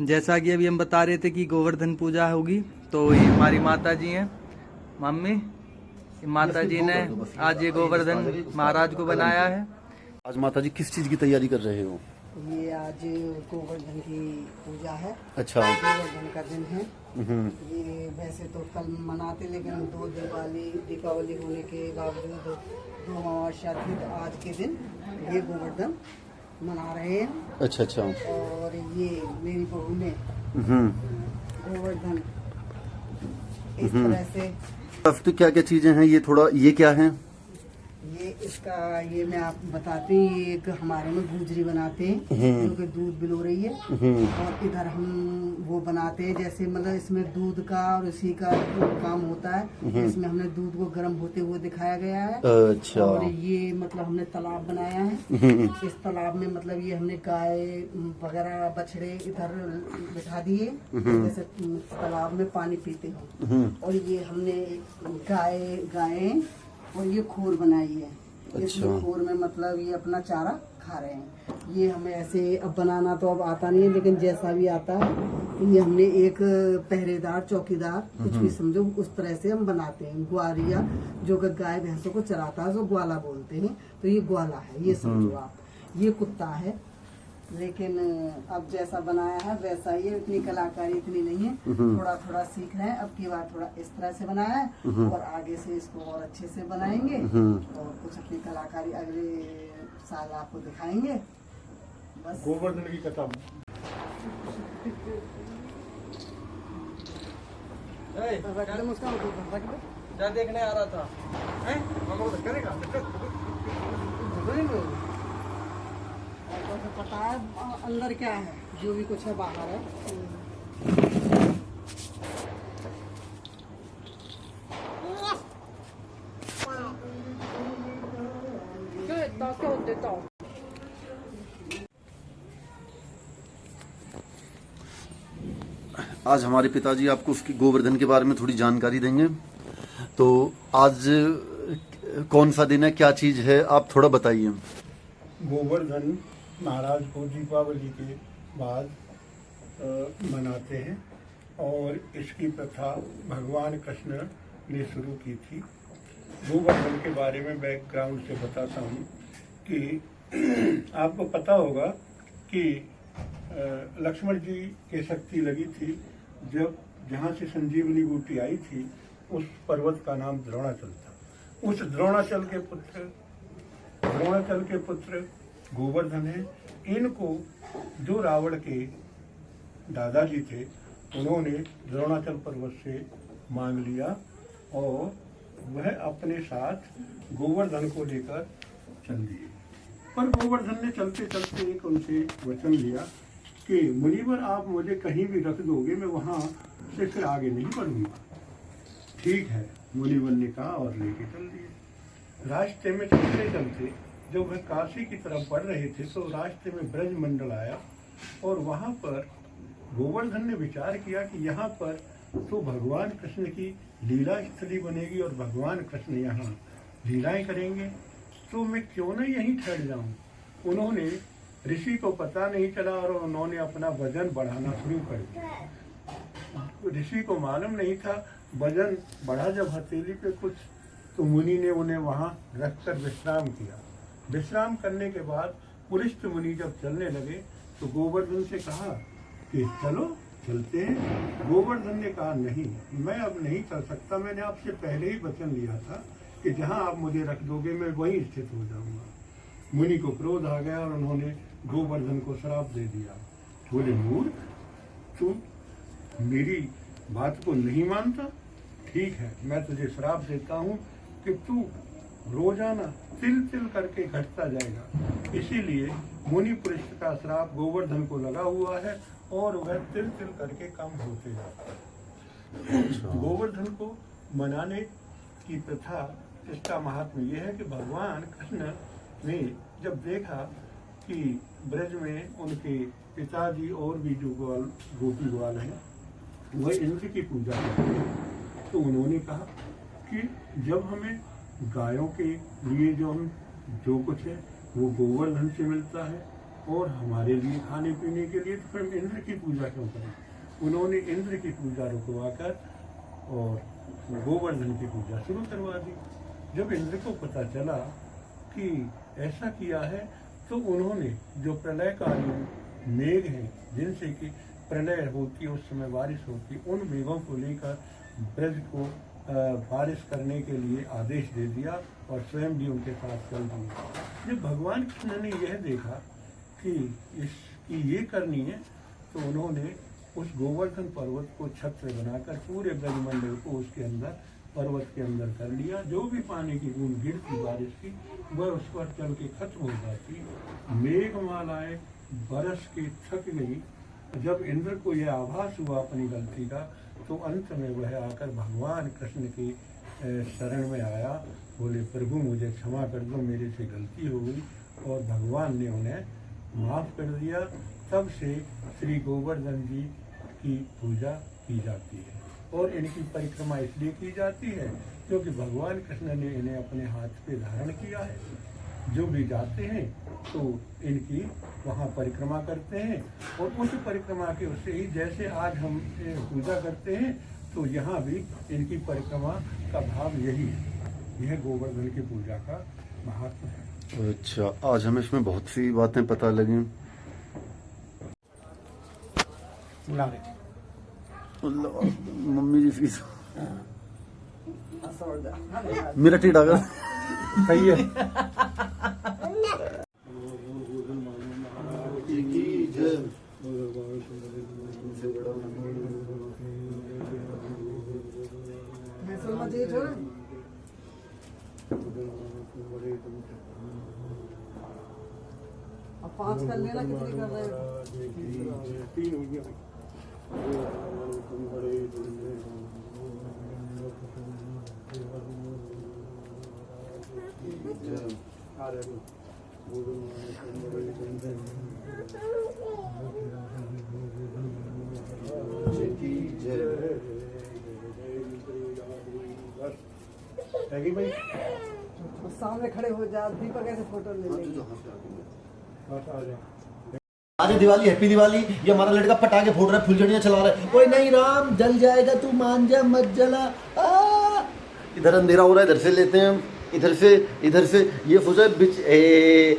जैसा कि अभी हम बता रहे थे कि गोवर्धन पूजा होगी, तो ये हमारी माता जी हैं, मम्मी। माता जी ने आज ये गोवर्धन महाराज को बनाया है। आज माता जी किस चीज की तैयारी कर रहे हो? ये आज गोवर्धन की पूजा है। अच्छा, गोवर्धन का दिन है। ये वैसे तो कल मनाते, लेकिन दीपावली होने के बावजूद 2 अमावस्या थी, तो आज के दिन ये गोवर्धन मना रहे हैं। अच्छा अच्छा। और ये मेरी बहू ने गोवर्धन इस तरह से। अब तो क्या क्या चीजें हैं, ये थोड़ा, ये क्या है? ये मैं आपको बताती हूँ। एक हमारे में गुजरी बनाते हैं जो कि दूध बिलो रही है, और इधर हम वो बनाते हैं जैसे मतलब इसमें दूध का और उसी का काम होता है। इसमें हमने दूध को गर्म होते हुए दिखाया गया है। अच्छा। और ये मतलब हमने तालाब बनाया है। इस तालाब में मतलब ये हमने गाय वगैरह बछड़े इधर बिठा दिए, जैसे तालाब में पानी पीते हो। और ये हमने गायें और ये खोर बनाई है। अच्छा। इसमें खोर में मतलब ये अपना चारा खा रहे हैं। ये हमें ऐसे अब बनाना तो अब आता नहीं है, लेकिन जैसा भी आता है ये हमने एक पहरेदार, चौकीदार, कुछ भी समझो, उस तरह से हम बनाते हैं। ग्वालिया जो कि गाय भैंसों को चराता है, जो ग्वाला बोलते हैं, तो ये ग्वाला है, ये समझो आप। ये कुत्ता है, लेकिन अब जैसा बनाया है वैसा ही है। इतनी कलाकारी इतनी नहीं है, थोड़ा थोड़ा सीख रहे हैं। अब की बार थोड़ा इस तरह से बनाया है, और आगे से इसको और अच्छे से बनाएंगे, और कुछ अपनी कलाकारी अगले साल आपको दिखाएंगे। बस गोवर्धन की कथा क्या देखने आ रहा था? पता है अंदर क्या है, जो भी कुछ है बाहर है। आज हमारे पिताजी आपको उसकी गोवर्धन के बारे में थोड़ी जानकारी देंगे। तो आज कौन सा दिन है, क्या चीज है, आप थोड़ा बताइए। गोवर्धन महाराज को दीपावली के बाद मनाते हैं, और इसकी प्रथा भगवान कृष्ण ने शुरू की थी। गोवर्धन के बारे में बैकग्राउंड से बताता हूँ कि आपको पता होगा कि लक्ष्मण जी के शक्ति लगी थी जब जहाँ से संजीवनी बूटी आई थी, उस पर्वत का नाम द्रोणाचल था। उस द्रोणाचल के पुत्र गोवर्धन है। इनको जो रावण के दादाजी थे, उन्होंने द्रोणाचल पर्वत से मांग लिया, और वह अपने साथ गोवर्धन को लेकर चल दिए। पर गोवर्धन ने चलते चलते एक उनसे वचन लिया कि मुनिवर, आप मुझे कहीं भी रख दोगे, मैं वहां से फिर आगे नहीं बढ़ूंगा। ठीक है, मुनिवर ने कहा, और लेके चल दिए। रास्ते में चलते चलते जब वह काशी की तरफ बढ़ रहे थे, तो रास्ते में ब्रज मंडल आया, और वहां पर गोवर्धन ने विचार किया कि यहाँ पर तो भगवान कृष्ण की लीला स्थली बनेगी, और भगवान कृष्ण यहाँ लीलाएं करेंगे, तो मैं क्यों न यहीं ठहर जाऊं। उन्होंने, ऋषि को पता नहीं चला, और उन्होंने अपना वजन बढ़ाना शुरू कर दिया। ऋषि को मालूम नहीं था। वजन बढ़ा जब हथेली पे कुछ, तो मुनि ने उन्हें वहां रखकर विश्राम किया। विश्राम करने के बाद पुलिष्ट मुनि जब चलने लगे, तो गोवर्धन से कहा कि चलो चलते हैं। गोवर्धन ने कहा, नहीं, मैं अब नहीं चल सकता। मैंने आपसे पहले ही वचन लिया था कि जहां आप मुझे रख दोगे, मैं वहीं स्थित हो जाऊंगा। मुनि को क्रोध आ गया, और उन्होंने गोवर्धन को श्राप दे दिया। बोले, मूर्ख, तू मेरी बात को नहीं मानता? ठीक है, मैं तुझे श्राप देता हूँ कि तू रोजाना तिल तिल करके घटता जाएगा। इसीलिए मुनि पुरुष का श्राप गोवर्धन को लगा हुआ है, और वह तिल तिल करके कम होते जाता है। गोवर्धन को मनाने की प्रथा, इसका महात्म्य यह है कि भगवान कृष्ण ने जब देखा कि ब्रज में उनके पिताजी और भी जो गोपी ग्वाल हैं, वह इंद्र की पूजा करते हैं, तो उन्होंने कहा कि जब हमें गायों के लिए जो कुछ है वो गोवर्धन से मिलता है, और हमारे लिए खाने पीने के लिए, तो फिर हम इंद्र की पूजा क्यों करें? उन्होंने इंद्र की पूजा रुकवाकर और गोवर्धन की पूजा शुरू करवा दी। जब इंद्र को पता चला कि ऐसा किया है, तो उन्होंने जो प्रलयकालीन मेघ हैं जिनसे कि प्रलय होती है, उस समय बारिश होती, उन मेघों को लेकर ब्रज को बारिश करने के लिए आदेश दे दिया और स्वयं भी उनके साथ चल दिए। जब भगवान कृष्ण ने यह देखा कि इसकी ये करनी है, तो उन्होंने उस गोवर्धन पर्वत को छत्र बनाकर पूरे ब्रजमंडल को उसके अंदर, पर्वत के अंदर कर लिया। जो भी पानी की बूंद गिरती बारिश की, वह उस पर चल के खत्म हो जाती। मेघमालाएं बरस के थक गई। जब इंद्र को यह आभास हुआ अपनी गलती का, तो अंत में वह आकर भगवान कृष्ण की शरण में आया। बोले, प्रभु मुझे क्षमा कर दो, मेरे से गलती हो गई। और भगवान ने उन्हें माफ कर दिया। तब से श्री गोवर्धन जी की पूजा की जाती है और इनकी परिक्रमा इसलिए की जाती है क्योंकि भगवान कृष्ण ने इन्हें अपने हाथ पे धारण किया है। जो भी जाते हैं तो इनकी वहाँ परिक्रमा करते हैं और उस परिक्रमा के उससे ही, जैसे आज हम पूजा करते हैं, तो यहाँ भी इनकी परिक्रमा का भाव यही है। यह गोवर्धन की पूजा का महत्व है। अच्छा, आज हमें इसमें बहुत सी बातें पता लगी। मम्मी जी फीस मेरा टेढ़ा कर सही है। अब 5 कर लेना, कितनी कर रहे हो? 3 हो गया। भाई सामने खड़े हो जा, दीपक ऐसे फोटो ले लेंगे। आज दिवाली, हैप्पी दिवाली। ये हमारा लड़का पटाखे फोड़ रहा है, फुलझड़ियां चला रहा है। ओए नहीं राम, जल जाएगा, तू मान जा, मत जला। इधर अंधेरा हो रहा है, इधर से लेते हैं, इधर से ये फुजा बिच ए